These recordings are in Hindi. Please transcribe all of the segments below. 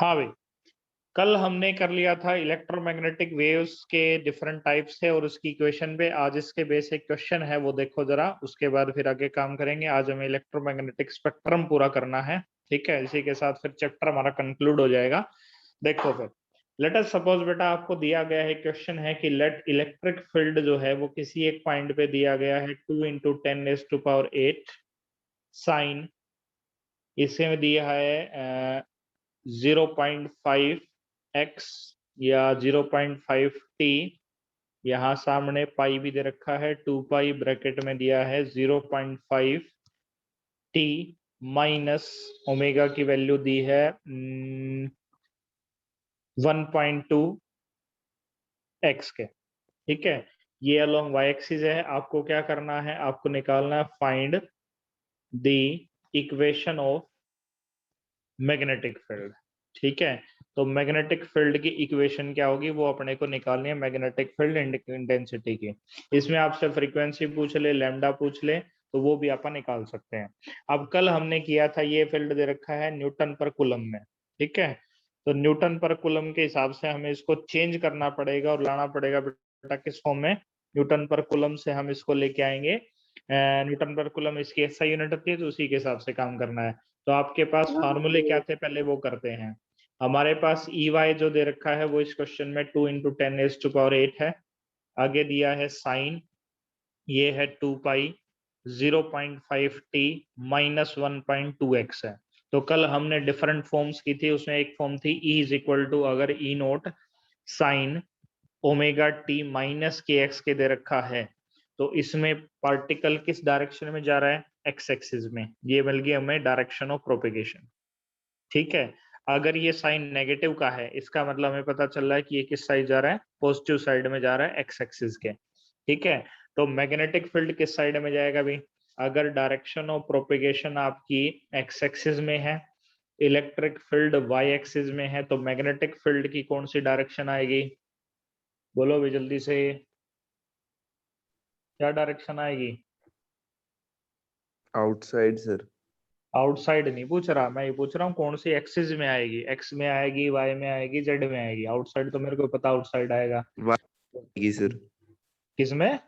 हाँ भाई, कल हमने कर लिया था इलेक्ट्रोमैग्नेटिक वेव्स के डिफरेंट टाइप्स थे और उसकी इक्वेशन पे। आज इसके बेसिक क्वेश्चन है वो देखो जरा, उसके बाद फिर आगे काम करेंगे। आज हमें इलेक्ट्रोमैग्नेटिक स्पेक्ट्रम पूरा करना है, ठीक है। इसी के साथ फिर चैप्टर हमारा कंक्लूड हो जाएगा। देखो फिर, लेट अस सपोज बेटा आपको दिया गया है क्वेश्चन है कि लेट इलेक्ट्रिक फील्ड जो है वो किसी एक पॉइंट पे दिया गया है 2 × 10⁸ साइन, इसे में दिया है 0.5x या 0.5t, यहाँ सामने पाई भी दे रखा है, 2 पाई ब्रैकेट में दिया है 0.5t माइनस ओमेगा की वैल्यू दी है 1.2x के, ठीक है। ये अलोंग वाई एक्सिस है। आपको क्या करना है, आपको निकालना है find the equation of magnetic field, ठीक है। तो मैग्नेटिक फील्ड की इक्वेशन क्या होगी वो अपने को निकालनी है, मैग्नेटिक फील्ड इंटेंसिटी की। इसमें आपसे फ्रीक्वेंसी पूछ ले, लैम्डा पूछ ले, तो वो भी अपन निकाल सकते हैं। अब कल हमने किया था, ये फील्ड दे रखा है न्यूटन पर कूलम में, ठीक है। तो न्यूटन पर कूलम के हिसाब से हमें इसको चेंज करना पड़ेगा और लाना पड़ेगा बेटा किस फॉर्म में, न्यूटन पर कूलम से हम इसको लेके आएंगे। न्यूटन पर कूलम इसकी एसआई यूनिट होती है, तो उसी के हिसाब से काम करना है। तो आपके पास फार्मूले क्या थे पहले वो करते हैं। हमारे पास ई वाई जो दे रखा है वो इस क्वेश्चन में 2 × 10⁸ है। आगे दिया है साइन, ये है 2 पाई, 0.5t माइनस 1.2x है। तो कल हमने डिफरेंट फॉर्म्स की थी, उसमें एक फॉर्म थी E इज इक्वल टू अगर E naught sine omega T minus K X के दे रखा है, तो इसमें पार्टिकल किस डायरेक्शन में जा रहा है, एक्स एक्सिस में। ये मिल गई हमें डायरेक्शन ऑफ प्रोपेगेशन, ठीक है। अगर ये साइन नेगेटिव का है, इसका मतलब हमें पता चल रहा है कि ये किस साइड जा रहा है, पॉजिटिव साइड में जा रहा है, एक्स एक्सिस के, ठीक है। तो मैग्नेटिक फील्ड किस साइड में जाएगा भाई, अगर डायरेक्शन ऑफ प्रोपेगेशन आपकी एक्स एक्सिस में है, इलेक्ट्रिक फील्ड वाई एक्सिस में है, तो मैग्नेटिक फील्ड की कौन सी डायरेक्शन आएगी, बोलो भी जल्दी से, क्या डायरेक्शन आएगी। Outside sir. आउटसाइड नहीं पूछ रहा मैं, ये पूछ रहा हूँ कौन सी एक्सिस में आएगी, एक्स में आएगी, वाई में आएगी, जेड में आएगी। आउटसाइड तो मेरे को पता आउटसाइड आएगा। आएगी सर। किसमें,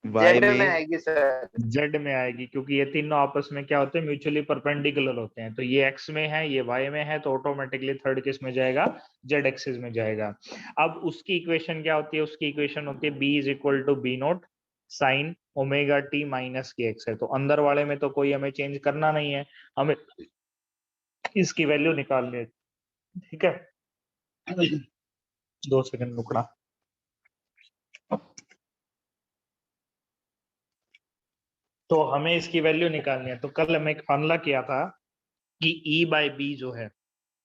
वाई जेड में में। आएगी सर। जेड में आएगी, क्योंकि ये तीनों आपस में क्या होते हैं, म्यूचुअली परपेंडिकुलर होते हैं। तो ये एक्स में है, ये वाई में है, तो ऑटोमेटिकली थर्ड किस में जाएगा, जेड एक्सिस में जाएगा। अब उसकी इक्वेशन क्या होती है, उसकी इक्वेशन होती है B is equal to B naught sine omega T minus K X है। तो अंदर वाले में तो कोई हमें चेंज करना नहीं है, हमें इसकी वैल्यू निकालनी है, ठीक है। 2 सेकंड रुकना। तो हमें इसकी वैल्यू निकालनी है। तो कल हमें एक फॉर्मूला किया था कि E बाय बी जो है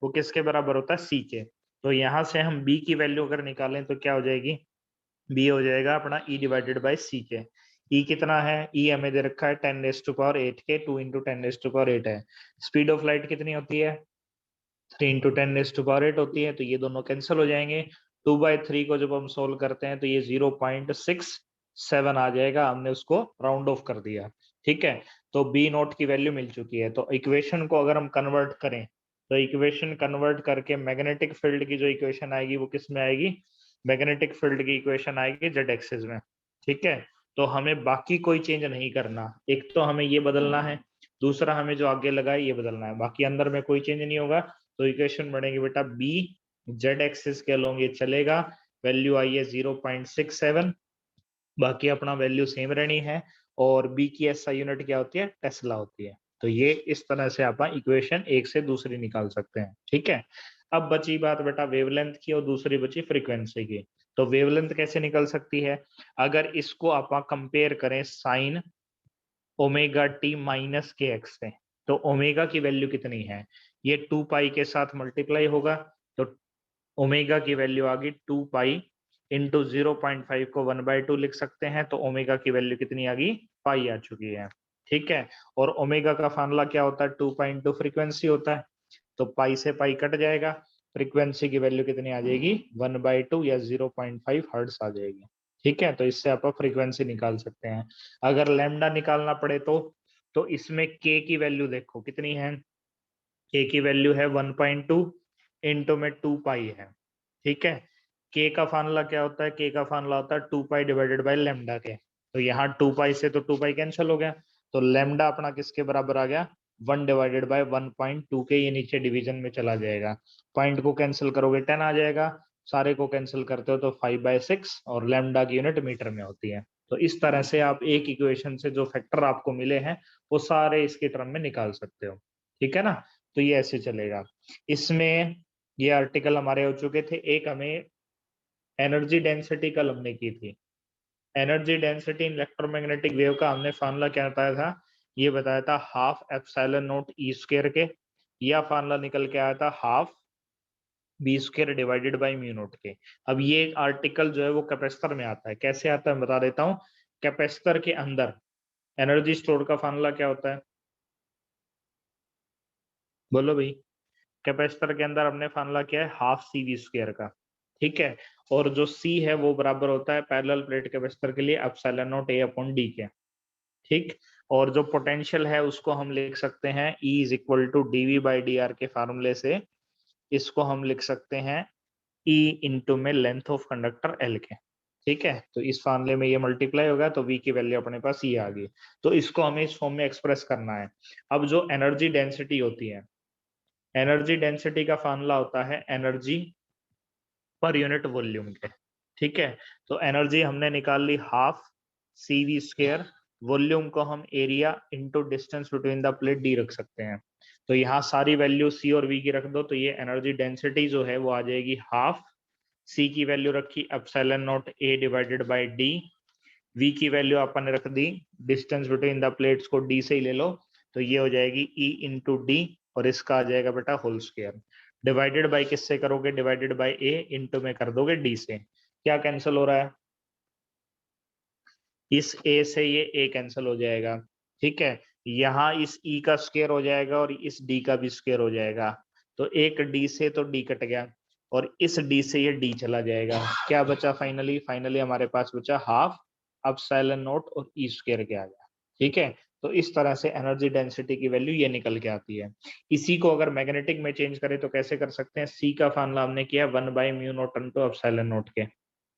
वो किसके बराबर होता है, C के। तो यहाँ से हम B की वैल्यू अगर निकालें तो क्या हो जाएगी, B हो जाएगा अपना E डिवाइडेड बाय C के। E कितना है, E हमें दे रखा है 10⁸ के, 2 × 10⁸ है। स्पीड ऑफ लाइट कितनी होती है, 3 × 10⁸ होती है, तो ये दोनों कैंसिल हो जाएंगे। 2/3 को जब हम सोल्व करते हैं तो ये 0.67 आ जाएगा, हमने उसको राउंड ऑफ कर दिया, ठीक है। तो बी नोट की वैल्यू मिल चुकी है। तो इक्वेशन को अगर हम कन्वर्ट करें, तो इक्वेशन कन्वर्ट करके मैग्नेटिक फील्ड की जो इक्वेशन आएगी वो किस में आएगी, मैग्नेटिक फील्ड की इक्वेशन आएगी जेड एक्सिस में, ठीक है। तो हमें बाकी कोई चेंज नहीं करना, एक तो हमें ये बदलना है, दूसरा हमें जो आगे लगा है ये बदलना है, बाकी अंदर में कोई चेंज नहीं होगा। तो इक्वेशन बनेगी बेटा बी जेड एक्सिस के अलोंग ये चलेगा, वैल्यू आई है 0.67, बाकी अपना वैल्यू सेम रहनी है। और बी की एसआई यूनिट क्या होती है, टेस्ला होती है। तो ये इस तरह से आप इक्वेशन एक से दूसरी निकाल सकते हैं, ठीक है। अब बची बात बेटा वेवलेंथ की और दूसरी बची फ्रीक्वेंसी की। तो वेवलेंथ कैसे निकल सकती है, अगर इसको आप कंपेयर करें sign omega T minus K x से, तो ओमेगा की वैल्यू कितनी है, ये 2 पाई के साथ मल्टीप्लाई होगा, तो ओमेगा की वैल्यू आ गई 2 पाई इंटू 0.5 को 1/2 लिख सकते हैं। तो ओमेगा की वैल्यू कितनी आ गई, पाई आ चुकी है, ठीक है। और ओमेगा का फार्मूला क्या होता है, 2 पाई इंटू फ्रीक्वेंसी होता है, तो पाई से पाई कट जाएगा, फ्रीक्वेंसी की वैल्यू कितनी आ जाएगी, 1/2 या 0.5 हर्ट्ज आ जाएगी, ठीक है। तो इससे आप फ्रीक्वेंसी निकाल सकते हैं। अगर लैम्डा निकालना पड़े तो इसमें के की वैल्यू देखो कितनी है, के की वैल्यू है 1.2 इंटू में 2 पाई है, ठीक है। के का फार्मूला क्या होता है, के का फार्मूला होता है 2 पाई डिवाइडेड बाय लैम्डा के। तो यहाँ 2 पाई से तो 2 पाई कैंसिल हो गया, तो लैम्डा अपना किसके बराबर आ गया, 1 डिवाइडेड बाय 1.2 के, ये नीचे डिवीजन में चला जाएगा। पॉइंट को कैंसिल करोगे 10 आ जाएगा, सारे को कैंसिल करते हो तो 5/6, और लैम्डा की यूनिट मीटर में होती है। तो इस तरह से आप एक इक्वेशन से जो फैक्टर आपको मिले हैं वो सारे इसके टर्म में निकाल सकते हो, ठीक है ना। तो ये ऐसे चलेगा। इसमें ये आर्टिकल हमारे हो चुके थे। एक हमें एनर्जी डेंसिटी कल हमने की थी, energy density in electromagnetic wave का हमने फार्मूला क्या बताया था, ये बताया था half epsilon naught E square के, या फार्मूला निकल के आया था half B square divided by mu naught के। अब ये आर्टिकल जो है वो कैपेसिटर में आता है, कैसे आता है मैं बता देता हूँ। कैपेसिटर के अंदर एनर्जी स्टोर का फार्मूला क्या होता है, बोलो भाई। कैपेसिटर के अंदर हमने फार्मूला किया है हाफ सी वी स्क्वायर का, ठीक है। और जो सी है वो बराबर होता है पैरेलल प्लेट कैपेसिटर के लिए एप्सिलॉन नॉट ए अपॉन डी के, ठीक। और जो पोटेंशियल है उसको हम लिख सकते हैं E is equal to D V by D R के फार्मूले से, इसको हम लिख सकते हैं E इंटू में लेंथ ऑफ कंडक्टर L के, ठीक है। तो इस फार्मूले में ये मल्टीप्लाई होगा तो V की वैल्यू अपने पास ये आ गई। तो इसको हमें इस फॉर्म में एक्सप्रेस करना है। अब जो एनर्जी डेंसिटी होती है, एनर्जी डेंसिटी का फार्मूला होता है एनर्जी पर यूनिट वॉल्यूम के, ठीक है। तो एनर्जी हमने निकाल ली half C V square, volume को हम area into distance between the plate D रख सकते हैं। तो यहाँ सारी वैल्यू सी और वी की रख दो, तो ये एनर्जी डेंसिटी जो है वो आ जाएगी हाफ सी की वैल्यू रखी epsilon naught A divided by D, V की वैल्यू अपन ने रख दी डिस्टेंस बिटवीन द प्लेट्स को डी से ही ले लो, तो ये हो जाएगी ई इंटू डी, और इसका आ जाएगा बेटा होल स्क्वायर। डिवाइडेड बाय किससे करोगे, डिवाइडेड बाय ए इंटू में कर दोगे डी से। क्या कैंसिल हो रहा है, इस ए से ये ए कैंसिल हो जाएगा, ठीक है। यहाँ इस ई का स्क्वायर हो जाएगा और इस डी का भी स्क्वायर हो जाएगा, तो एक डी से तो डी कट गया, और इस डी से ये डी चला जाएगा। क्या बचा फाइनली, फाइनली हमारे पास बचा हाफ एप्सिलॉन नॉट और ई स्क्वायर के आ गया, ठीक है। तो इस तरह से एनर्जी डेंसिटी की वैल्यू ये निकल के आती है। इसी को अगर मैग्नेटिक में चेंज करें तो कैसे कर सकते हैं, सी का फार्मूला हमने किया 1/μ0 टर्न टू एप्सिलॉन नॉट के,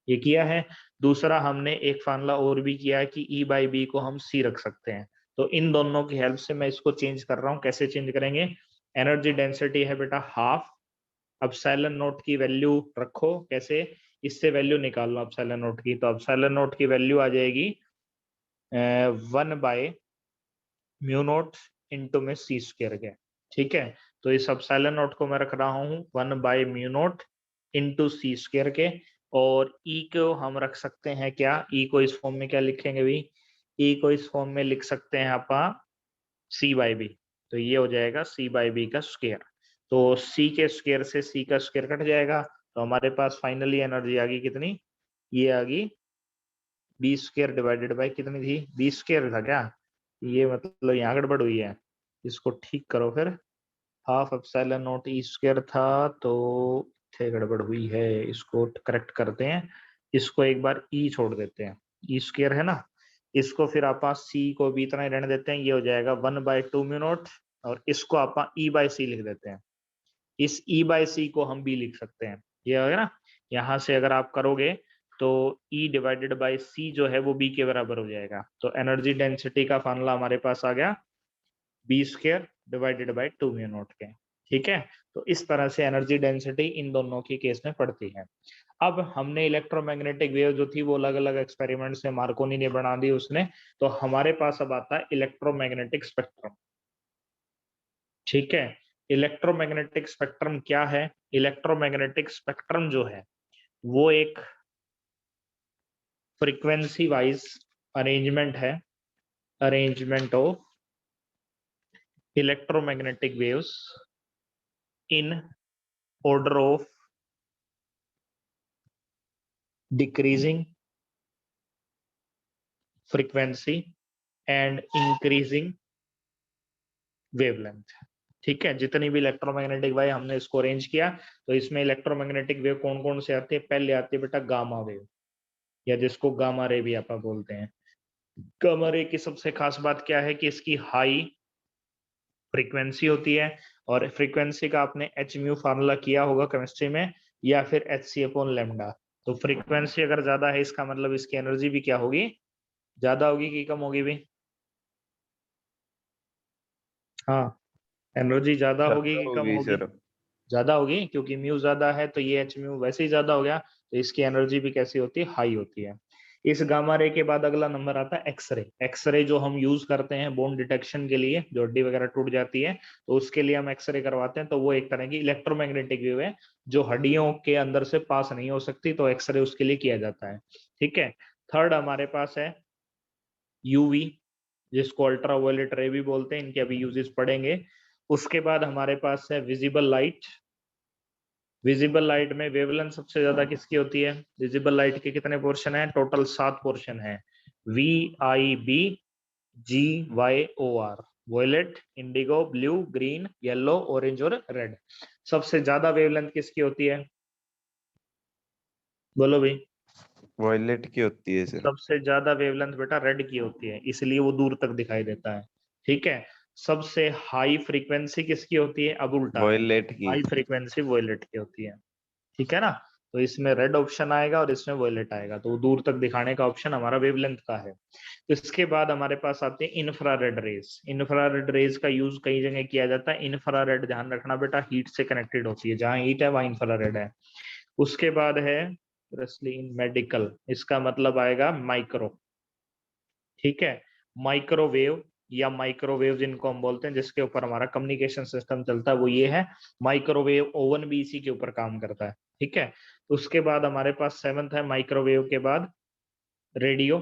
ये किया है। दूसरा हमने एक फार्मूला और भी किया है कि ई बाई बी को हम सी रख सकते हैं। तो इन दोनों की हेल्प से मैं इसको चेंज कर रहा हूँ। कैसे चेंज करेंगे, एनर्जी डेंसिटी है बेटा हाफ, एप्सिलॉन नॉट की वैल्यू रखो, कैसे, इससे वैल्यू निकाल लो एप्सिलॉन नॉट की, तो एप्सिलॉन नॉट की वैल्यू आ जाएगी 1/μ0 इंटू में सी स्क्वायर के, ठीक है। तो इस एप्सिलॉन नॉट को मैं रख रहा हूँ 1/μ0 इंटू सी स्क्वायर के, और ई को हम रख सकते हैं क्या, ई को इस फॉर्म में क्या लिखेंगे भाई, ई को इस फॉर्म में लिख सकते हैं आप सी बाई बी, तो ये हो जाएगा सी बाई बी का स्क्वायर। तो सी के स्क्वायर से सी का स्क्वायर कट जाएगा, तो हमारे पास फाइनली एनर्जी आ गई कितनी, ये आ गई बी स्क्वायर डिवाइडेड बाई कितनी थी, बी स्क्वायर था क्या, ये मतलब यहाँ गड़बड़ हुई है, इसको ठीक करो फिर। Half epsilon naught E square था, तो थे गड़बड़ हुई है, इसको करेक्ट करते हैं। इसको एक बार ई छोड़ देते हैं, ई स्क्वायर है ना, इसको फिर आप सी को भी इतना ही रहने देते हैं, ये हो जाएगा 1/2μ0, और इसको आप ई बाई सी लिख देते हैं। इस ई बाई सी को हम बी लिख सकते हैं, ये हो गया ना। यहाँ से अगर आप करोगे तो ई डिवाइडेड बाई सी जो है वो बी के बराबर हो जाएगा। तो एनर्जी डेंसिटी का फार्मूला हमारे पास आ गया बी स्क्वायर डिवाइडेड बाई 2μ0 के, ठीक है। तो इस तरह से एनर्जी डेंसिटी इन दोनों की केस में पड़ती है। अब हमने इलेक्ट्रोमैग्नेटिक वेव जो थी वो अलग अलग एक्सपेरिमेंट से मार्कोनी ने बना दी उसने, तो हमारे पास अब आता है इलेक्ट्रोमैग्नेटिक स्पेक्ट्रम, ठीक है। इलेक्ट्रोमैग्नेटिक स्पेक्ट्रम क्या है, इलेक्ट्रोमैग्नेटिक स्पेक्ट्रम जो है वो एक फ्रीक्वेंसी वाइज अरेंजमेंट है, arrangement of electromagnetic waves in order of decreasing frequency and increasing wavelength, ठीक है। जितनी भी इलेक्ट्रोमैग्नेटिक वेव हमने इसको अरेंज किया, तो इसमें इलेक्ट्रोमैग्नेटिक वेव कौन कौन से आते हैं, पहले आती है बेटा गामा वेव, या जिसको गामा रे भी आप बोलते हैं। गामा रे की सबसे खास बात क्या है कि इसकी हाई फ्रीक्वेंसी होती है, और फ्रीक्वेंसी का आपने एच म्यू फार्मूला किया होगा केमिस्ट्री में, या फिर एच सी अपॉन लेमडा। तो फ्रीक्वेंसी अगर ज्यादा है इसका मतलब इसकी एनर्जी भी क्या होगी, ज्यादा होगी कि कम होगी भी? हाँ, एनर्जी ज्यादा होगी ज्यादा कि कम होगी होगी? सर। ज्यादा होगी, क्योंकि म्यू ज्यादा है तो ये एच म्यू वैसे ही ज्यादा हो गया, तो इसकी एनर्जी भी कैसी होती है, हाई होती है। इस गामा रे के बाद अगला नंबर आता है एक्सरे। एक्सरे जो हम यूज करते हैं बोन डिटेक्शन के लिए, जो हड्डी वगैरह टूट जाती है तो उसके लिए हम एक्सरे करवाते हैं, तो वो एक तरह की इलेक्ट्रोमैग्नेटिक वेव है जो हड्डियों के अंदर से पास नहीं हो सकती, तो एक्सरे उसके लिए किया जाता है। ठीक है। थर्ड हमारे पास है यूवी, जिसको अल्ट्रा वायलेट रे भी बोलते हैं, इनके अभी यूजेस पढ़ेंगे। उसके बाद हमारे पास है विजिबल लाइट। विजिबल लाइट में वेवलेंथ सबसे ज्यादा किसकी होती है? विजिबल लाइट के कितने पोर्शन है? टोटल 7 पोर्शन है। V I B G Y O R. Violet, indigo, blue, green, yellow, orange और रेड। सबसे ज्यादा वेवलेंथ किसकी होती है? बोलो भाई। वॉयलेट की होती है सर। सबसे ज्यादा वेवलेंथ बेटा रेड की होती है, इसलिए वो दूर तक दिखाई देता है। ठीक है। सबसे हाई फ्रीक्वेंसी किसकी होती है? अब उल्टा है, वॉयलेट की। हाई फ्रीक्वेंसी वॉयलेट की होती है। ठीक है ना? तो इसमें रेड ऑप्शन आएगा और इसमें वॉयलेट आएगा, तो दूर तक दिखाने का ऑप्शन हमारा वेवलेंथ का है। तो इसके बाद हमारे पास आते हैं इंफ्रारेड रेज। इंफ्रारेड रेज का यूज कई जगह किया जाता है। इंफ्रारेड ध्यान रखना बेटा, हीट से कनेक्टेड होती है, जहां हीट है वहां इंफ्रारेड है। उसके बाद है मेडिकल, इसका मतलब आएगा माइक्रो। ठीक है। माइक्रोवेव या माइक्रोवेव जिनको हम बोलते हैं, जिसके ऊपर हमारा कम्युनिकेशन सिस्टम चलता है, वो ये है माइक्रोवेव ओवन भी इसी के ऊपर काम करता है। ठीक है। उसके बाद हमारे पास सेवंथ है माइक्रोवेव के बाद रेडियो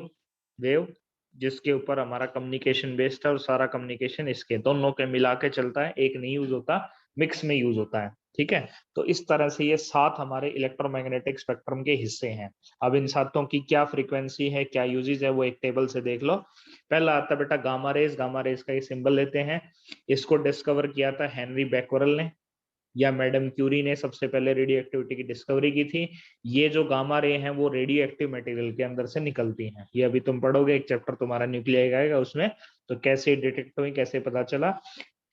वेव, जिसके ऊपर हमारा कम्युनिकेशन बेस्ड है, और सारा कम्युनिकेशन इसके दोनों के मिला के चलता है, एक नहीं यूज होता, मिक्स में यूज होता है। ठीक है। तो इस तरह से ये 7 हमारे इलेक्ट्रोमैग्नेटिक स्पेक्ट्रम के हिस्से हैं। अब इन सातों की क्या फ्रीक्वेंसी है, क्या यूजेज है, वो एक टेबल से देख लो। पहला आता है बेटा गामा रेज। गामा रेज का ये सिंबल लेते हैं। इसको डिस्कवर किया था हेनरी बैक्वरल ने, या मैडम क्यूरी ने सबसे पहले रेडियो एक्टिविटी की डिस्कवरी की थी। ये जो गामा रे हैं वो रेडियो एक्टिव मटेरियल के अंदर से निकलती हैं। ये अभी तुम पढ़ोगे, एक चैप्टर तुम्हारा न्यूक्लियर आएगा उसमें, तो कैसे डिटेक्ट हुई, कैसे पता चला।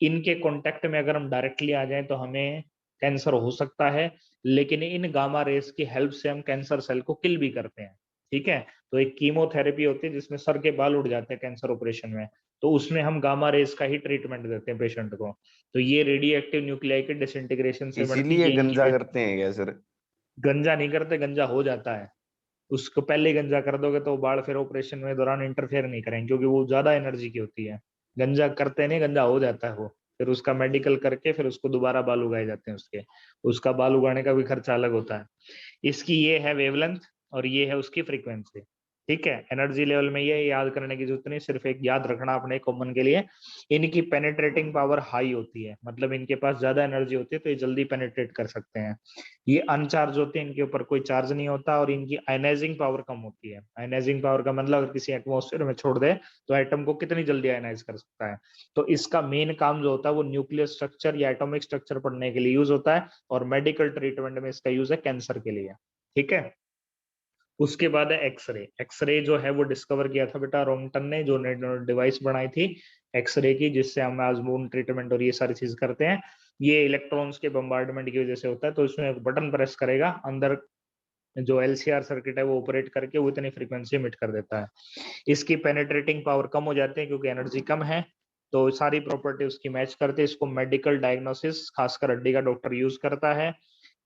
इनके कांटेक्ट में अगर हम डायरेक्टली आ जाएं तो हमें कैंसर हो सकता है, लेकिन इन गामा रेस की हेल्प से हम कैंसर सेल को किल भी करते हैं। ठीक है। तो एक कीमोथेरेपी होती है जिसमें सर के बाल उड़ जाते हैं कैंसर ऑपरेशन में, तो उसमें हम गामा रेस का ही ट्रीटमेंट देते हैं पेशेंट को। तो ये रेडियो एक्टिव न्यूक्लियाई के डिसइंटीग्रेशन से बढ़ती इसीलिए है इनकी गंजा करते हैं क्या सर? गंजा नहीं करते, गंजा हो जाता है। उसको पहले ही गंजा कर दोगे तो बाढ़ फिर ऑपरेशन में दौरान इंटरफेयर नहीं करेंगे, क्योंकि वो ज्यादा एनर्जी की होती है। गंजा करते नहीं, गंजा हो जाता है वो, फिर उसका मेडिकल करके फिर उसको दोबारा बाल उगाए जाते हैं उसके, उसका बाल उगाने का भी खर्चा अलग होता है। इसकी ये है वेवलेंथ, और ये है उसकी फ्रीक्वेंसी। ठीक है। एनर्जी लेवल में ये याद करने की जरूरत नहीं, सिर्फ एक याद रखना अपने कॉमन के लिए, इनकी पेनेट्रेटिंग पावर हाई होती है, मतलब इनके पास ज्यादा एनर्जी होती है तो ये जल्दी पेनेट्रेट कर सकते हैं। ये अनचार्ज होते हैं, इनके ऊपर कोई चार्ज नहीं होता, और इनकी आयनाइजिंग पावर कम होती है। आयनाइजिंग पावर का मतलब अगर किसी एटमॉस्फेयर में छोड़ दे तो एटम को कितनी जल्दी आयनाइज कर सकता है। तो इसका मेन काम जो होता है वो न्यूक्लियर स्ट्रक्चर या एटॉमिक स्ट्रक्चर पढ़ने के लिए यूज होता है, और मेडिकल ट्रीटमेंट में इसका यूज है कैंसर के लिए। ठीक है। उसके बाद है एक्सरे। एक्सरे जो है वो डिस्कवर किया था बेटा रोंगटन ने, जो डिवाइस बनाई थी एक्सरे की, जिससे हम आज वुंड ट्रीटमेंट और ये सारी चीज करते हैं। ये इलेक्ट्रॉन्स के बम्बार्डमेंट की वजह से होता है, तो इसमें एक बटन प्रेस करेगा, अंदर जो एलसीआर सर्किट है वो ऑपरेट करके वो इतनी फ्रीक्वेंसी इमिट कर देता है। इसकी पेनेट्रेटिंग पावर कम हो जाती है क्योंकि एनर्जी कम है, तो सारी प्रॉपर्टी उसकी मैच करते हैं। इसको मेडिकल डायग्नोसिस खासकर हड्डी का डॉक्टर यूज करता है।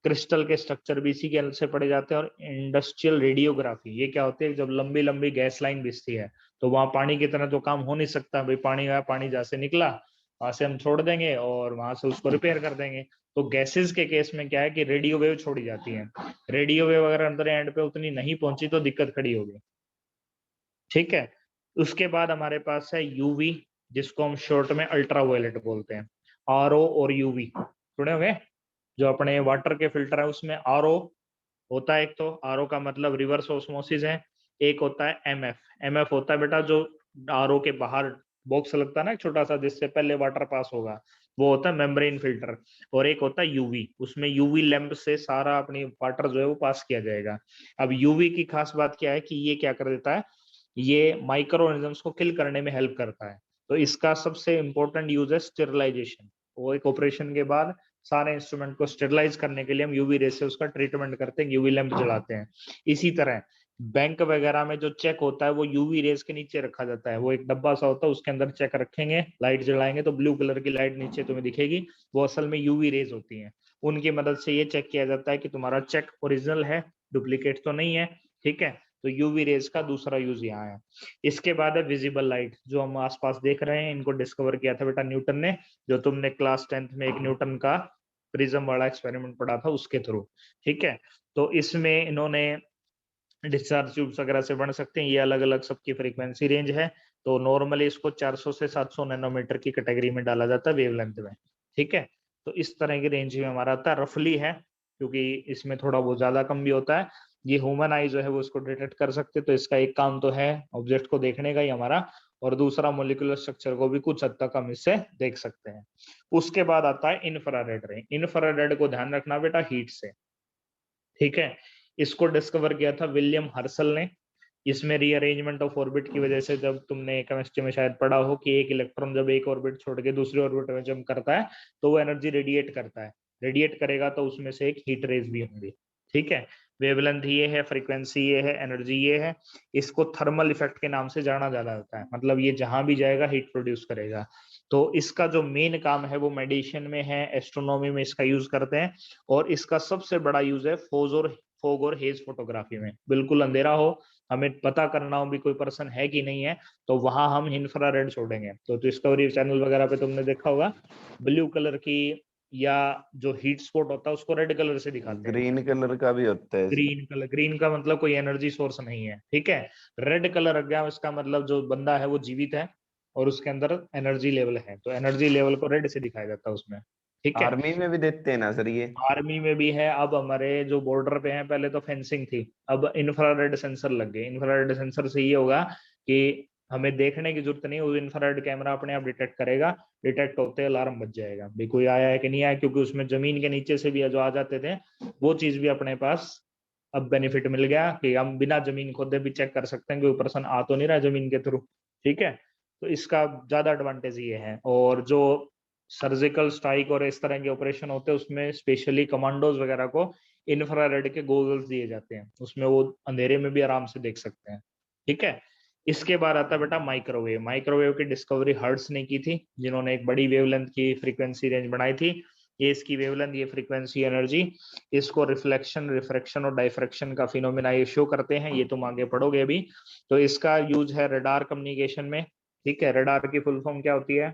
क्रिस्टल के स्ट्रक्चर भी इसी के से पड़े जाते हैं। और इंडस्ट्रियल रेडियोग्राफी ये क्या होती है, जब लंबी लंबी गैस लाइन बिछती है तो वहां पानी की तरह तो काम हो नहीं सकता भाई, पानी आया, पानी जहां से निकला वहां से हम छोड़ देंगे और वहां से उसको रिपेयर कर देंगे। तो गैसेस के केस में क्या है कि रेडियो वेव छोड़ी जाती है। रेडियो वेव अगर अंदर एंड पे उतनी नहीं पहुंची तो दिक्कत खड़ी होगी। ठीक है। उसके बाद हमारे पास है यूवी, जिसको हम शॉर्ट में अल्ट्रा वायलेट बोलते हैं। आरओ और यूवी सुने होंगे, जो अपने वाटर के फिल्टर है उसमें आरओ होता है। एक तो आरओ का मतलब रिवर्स ऑस्मोसिस है। एक होता है एमएफ। एमएफ होता है बेटा जो आरओ के बाहर बॉक्स लगता है ना एक छोटा सा, जिससे पहले वाटर पास होगा, वो होता है मेम्ब्रेन फिल्टर। और एक होता है यूवी, उसमें यूवी लैंप से सारा अपनी वाटर जो है वो पास किया जाएगा। अब यूवी की खास बात क्या है कि ये क्या कर देता है, ये माइक्रो ऑर्गेनिजम्स को किल करने में हेल्प करता है। तो इसका सबसे इंपॉर्टेंट यूज है स्टेरिलाइजेशन। वो एक ऑपरेशन के बाद सारे इंस्ट्रूमेंट को स्टेरिलाइज करने के लिए हम यूवी रे से उसका ट्रीटमेंट करते हैं, यूवी लैंप जलाते हैं। इसी तरह बैंक वगैरह में जो चेक होता है वो यूवी रेज के नीचे रखा जाता है। वो एक डब्बा सा होता है, उसके अंदर चेक रखेंगे, लाइट जलाएंगे तो ब्लू कलर की लाइट नीचे तुम्हें दिखेगी, वो असल में यूवी रेज होती हैं। उनकी मदद से ये चेक किया जाता है कि तुम्हारा चेक ओरिजिनल है, डुप्लीकेट तो नहीं है। ठीक है, तो यूवी रेज का दूसरा यूज यहाँ है। इसके बाद है विजिबल लाइट, जो हम आसपास देख रहे हैं, इनको डिस्कवर किया था बेटा न्यूटन ने, जो तुमने क्लास 10th में एक न्यूटन का प्रिज्म वाला एक्सपेरिमेंट पढ़ा था उसके थ्रू। ठीक है, तो इसमें इन्होंने डिस्चार्ज ट्यूब्स वगैरह से बन सकते हैं, ये अलग अलग सबकी फ्रीक्वेंसी रेंज है। तो नॉर्मली इसको 400 से 700 नैनोमीटर की कैटेगरी में डाला जाता है वेवलेंथ में। ठीक है, तो इस तरह की रेंज में हमारा आता है, रफली है, क्योंकि इसमें थोड़ा बहुत ज्यादा कम भी होता है। ये ह्यूमन आई जो है वो इसको डिटेक्ट कर सकते हैं, तो इसका एक काम तो है ऑब्जेक्ट को देखने का ही हमारा, और दूसरा मोलिकुलर स्ट्रक्चर को भी कुछ हद तक हम इससे देख सकते हैं। उसके बाद आता है इंफ्रारेड रे। इंफ्रारेड को ध्यान रखना बेटा हीट से। ठीक है, इसको डिस्कवर किया था विलियम हर्सल ने। इसमें रीअरेंजमेंट ऑफ ऑर्बिट की वजह से, जब तुमने केमिस्ट्री में शायद पढ़ा हो कि एक इलेक्ट्रॉन जब एक ऑर्बिट छोड़ के दूसरी ऑर्बिट में जंप करता है तो वो एनर्जी रेडिएट करता है, रेडिएट करेगा तो उसमें से एक हीट रेज भी होंगी। ठीक है, वेवलेंथ ये है, फ्रीक्वेंसी ये है, एनर्जी ये है। इसको थर्मल इफेक्ट के नाम से जाना जाता है, मतलब ये जहां भी जाएगा हीट प्रोड्यूस करेगा। तो इसका जो मेन काम है वो मेडिसिन में है, एस्ट्रोनॉमी में इसका यूज करते हैं, और इसका सबसे बड़ा यूज है फोग और हेज फोटोग्राफी में। बिल्कुल अंधेरा हो, हमें पता करना हो भी कोई पर्सन है कि नहीं है, तो वहां हम इंफ्रारेड छोड़ेंगे। तो डिस्कवरी चैनल वगैरह पे तुमने देखा होगा, ब्लू कलर की या जो हीट स्पॉट होता है उसको रेड कलर से दिखाते हैं। ग्रीन कलर का भी होता है सर। ग्रीन कलर, ग्रीन का मतलब कोई एनर्जी सोर्स नहीं है। ठीक है, रेड कलर रख गया इसका मतलब जो बंदा है वो जीवित है और उसके अंदर एनर्जी लेवल है, तो एनर्जी लेवल को रेड से दिखाया जाता है उसमें। ठीक है, आर्मी में भी देते हैं ना सर ये? आर्मी में भी है। अब हमारे जो बॉर्डर पे हैं, पहले तो फेंसिंग थी, अब इंफ्रारेड सेंसर लग गए। इंफ्रारेड सेंसर से ये होगा कि हमें देखने की जरूरत नहीं, वो इंफ्रारेड कैमरा अपने आप डिटेक्ट करेगा, डिटेक्ट होते अलार्म बज जाएगा भी कोई आया है कि नहीं आया, क्योंकि उसमें जमीन के नीचे से भी जो आ जाते थे वो चीज भी अपने पास अब बेनिफिट मिल गया कि हम बिना जमीन खोदे भी चेक कर सकते हैं कि कोई पर्सन आ तो नहीं रहा जमीन के थ्रू। ठीक है, तो इसका ज्यादा एडवांटेज ये है। और जो सर्जिकल स्ट्राइक और इस तरह के ऑपरेशन होते हैं उसमें स्पेशली कमांडोज वगैरह को इंफ्रारेड के गॉगल्स दिए जाते हैं, उसमें वो अंधेरे में भी आराम से देख सकते हैं। ठीक है, इसके बाद आता है बेटा माइक्रोवेव। माइक्रोवेव की डिस्कवरी हर्ट्स ने की थी, जिन्होंने एक बड़ी वेवलेंथ की फ्रीक्वेंसी रेंज बनाई थी। ये इसकी वेवलेंथ, ये फ्रीक्वेंसी, एनर्जी, इसको रिफ्लेक्शन, रिफ्रैक्शन और डाइफ्रैक्शन का फिनोमेना ये शो करते हैं, ये तुम आगे पढ़ोगे अभी। तो इसका यूज है रडार कम्युनिकेशन में। ठीक है, रडार की फुल फॉर्म क्या होती है,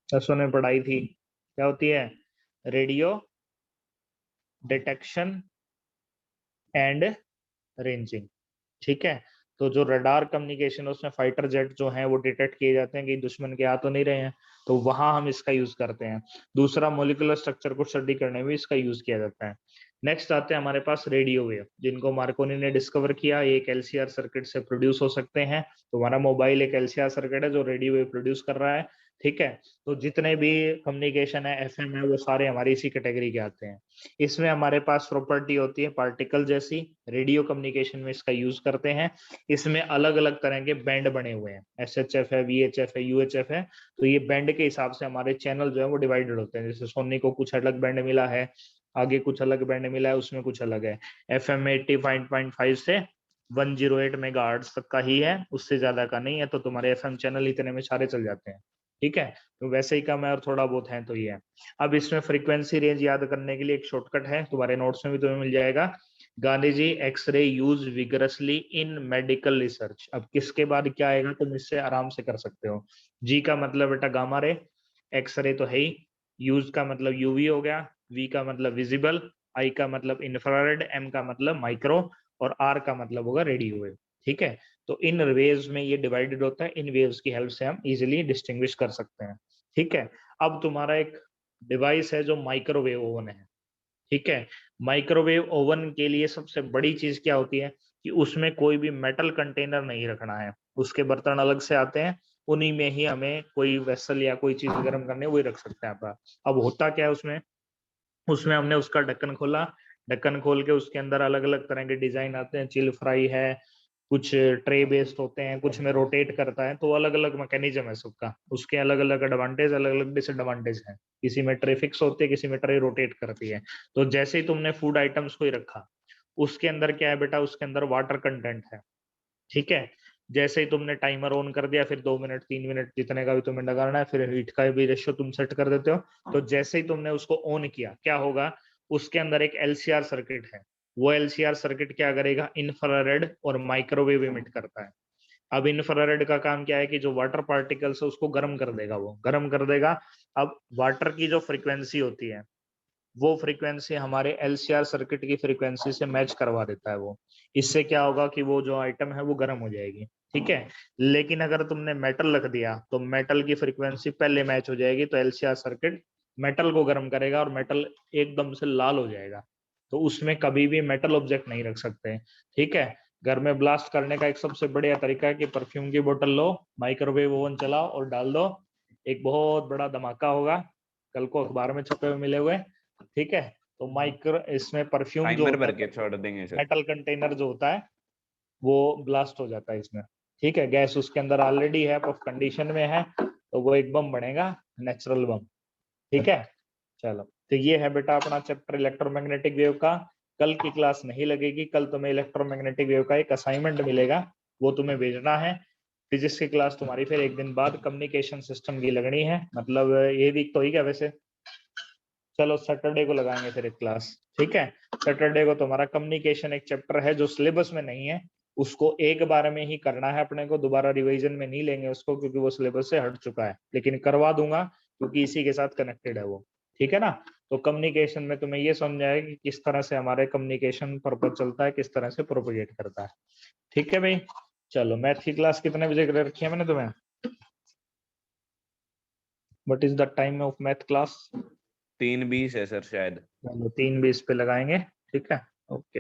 दसों ने पढ़ाई थी, क्या होती है, रेडियो डिटेक्शन एंड रेंजिंग। ठीक है, तो जो रडार कम्युनिकेशन है उसमें फाइटर जेट जो हैं वो डिटेक्ट किए जाते हैं कि दुश्मन के आ तो नहीं रहे हैं, तो वहां हम इसका यूज करते हैं। दूसरा, मोलिकुलर स्ट्रक्चर को स्टडी करने में इसका यूज किया जाता है। नेक्स्ट आते हैं हमारे पास रेडियो वेव, जिनको मार्कोनी ने डिस्कवर किया। ये एक एलसीआर सर्किट से प्रोड्यूस हो सकते हैं, तो हमारा मोबाइल एक एलसीआर सर्किट है जो रेडियो वेव प्रोड्यूस कर रहा है। ठीक है, तो जितने भी कम्युनिकेशन है, एफएम है, वो सारे हमारी इसी कैटेगरी के आते हैं। इसमें हमारे पास प्रॉपर्टी होती है पार्टिकल जैसी, रेडियो कम्युनिकेशन में इसका यूज करते हैं। इसमें अलग अलग तरह के बैंड बने हुए हैं, एसएचएफ है, वीएचएफ है, यूएचएफ है। तो ये बैंड के हिसाब से हमारे चैनल जो है वो डिवाइडेड होते हैं। जैसे सोनी को कुछ अलग बैंड मिला है, आगे कुछ अलग बैंड मिला है, उसमें कुछ अलग है। एफएम 85.5 से 108 मेगाहर्ट्ज तक का ही है, उससे ज्यादा का नहीं है। तो तुम्हारे एफएम चैनल इतने में सारे चल जाते हैं। ठीक है, तो वैसे ही कम है और थोड़ा बहुत है तो ये है। अब इसमें फ्रीक्वेंसी रेंज याद करने के लिए एक शॉर्टकट है, तुम्हारे नोट्स में भी तुम्हें मिल जाएगा। Gandhi ji X ray use vigorously in medical research. अब किसके बाद क्या आएगा तुम इससे आराम से कर सकते हो। जी का मतलब बेटा गामा रे, एक्सरे तो है ही, यूज का मतलब यूवी हो गया, वी का मतलब विजिबल, आई का मतलब इंफ्रारेड, एम का मतलब माइक्रो, और आर का मतलब होगा रेडियो वेव। ठीक है, तो इन वेव्स में ये डिवाइडेड होता है, इन वेव्स की हेल्प से हम इजिली डिस्टिंग्विश कर सकते हैं। ठीक है, अब तुम्हारा एक डिवाइस है जो माइक्रोवेव ओवन है। ठीक है, माइक्रोवेव ओवन के लिए सबसे बड़ी चीज क्या होती है कि उसमें कोई भी मेटल कंटेनर नहीं रखना है, उसके बर्तन अलग से आते हैं, उन्हीं में ही हमें कोई वेसल या कोई चीज गर्म करनी है वही रख सकते हैं आप। अब होता क्या है उसमें, उसमें हमने उसका ढक्कन खोला, ढक्कन खोल के उसके अंदर अलग अलग तरह के डिजाइन आते हैं, चिल फ्राई है, कुछ ट्रे बेस्ड होते हैं, कुछ में रोटेट करता है, तो अलग अलग मैकेनिज्म है सबका, उसके अलग अलग एडवांटेज अलग अलग डिसएडवांटेज है। किसी में ट्रे फिक्स होती है, किसी में ट्रे रोटेट करती है। तो जैसे ही तुमने फूड आइटम्स को ही रखा, उसके अंदर क्या है बेटा, उसके अंदर वाटर कंटेंट है, ठीक है। जैसे ही तुमने टाइमर ऑन कर दिया, फिर 2 मिनट 3 मिनट जितने का भी तुम्हें लगाना है, फिर हीट का भी रेशियो तुम सेट कर देते हो। तो जैसे ही तुमने उसको ऑन किया, क्या होगा, उसके अंदर एक एलसीआर सर्किट है। वो एलसीआर सर्किट क्या करेगा, इंफ्रारेड और माइक्रोवेव इमिट करता है। अब इंफ्रारेड का काम क्या है कि जो वाटर पार्टिकल्स है उसको गर्म कर देगा, वो गर्म कर देगा। अब वाटर की जो फ्रीक्वेंसी होती है, वो फ्रीक्वेंसी हमारे एलसीआर सर्किट की फ्रीक्वेंसी से मैच करवा देता है वो। इससे क्या होगा कि वो जो आइटम है वो गर्म हो जाएगी, ठीक है। लेकिन अगर तुमने मेटल रख दिया तो मेटल की फ्रीक्वेंसी पहले मैच हो जाएगी, तो एलसीआर सर्किट मेटल को गर्म करेगा और मेटल एकदम से लाल हो जाएगा। तो उसमें कभी भी मेटल ऑब्जेक्ट नहीं रख सकते, ठीक है। घर में ब्लास्ट करने का एक सबसे बढ़िया तरीका है कि परफ्यूम की बोतल लो, माइक्रोवेव ओवन चलाओ और डाल दो, एक बहुत बड़ा धमाका होगा, कल को अखबार में छपे हुए मिले हुए, ठीक है। तो माइक्रो इसमें परफ्यूम जो टाइमर होता भर के है, छोड़ देंगे सर। मेटल कंटेनर जो होता है वो ब्लास्ट हो जाता है इसमें, ठीक है। गैस उसके अंदर ऑलरेडी है, पफ कंडीशन में है, तो वो एक बम बनेगा, नेचुरल बम, ठीक है। चलो, तो ये है बेटा अपना चैप्टर इलेक्ट्रोमैग्नेटिक वेव का। कल की क्लास नहीं लगेगी, कल तुम्हें इलेक्ट्रोमैग्नेटिक वेव का एक असाइनमेंट मिलेगा, वो तुम्हें भेजना है। फिजिक्स की क्लास तुम्हारी फिर एक दिन बाद कम्युनिकेशन सिस्टम की लगनी है, मतलब ये वीक तो ही क्या वैसे। चलो सैटरडे को लगाएंगे फिर एक क्लास, ठीक है। सैटरडे को तुम्हारा कम्युनिकेशन एक चैप्टर है जो सिलेबस में नहीं है, उसको एक बार में ही करना है अपने को, दोबारा रिवीजन में नहीं लेंगे उसको, क्योंकि वो सिलेबस से हट चुका है, लेकिन करवा दूंगा क्योंकि इसी के साथ कनेक्टेड है वो, ठीक है ना। तो कम्युनिकेशन में तुम्हें ये समझ आएगा कि किस तरह से हमारे कम्युनिकेशन पर्पज चलता है, किस तरह से प्रोपोगेट करता है, ठीक है भाई। चलो, मैथ की क्लास कितने बजे कर रखी है मैंने तुम्हें, what is the time of math class? 3:20 है सर शायद। चलो 3:20 पे लगाएंगे, ठीक है, ओके।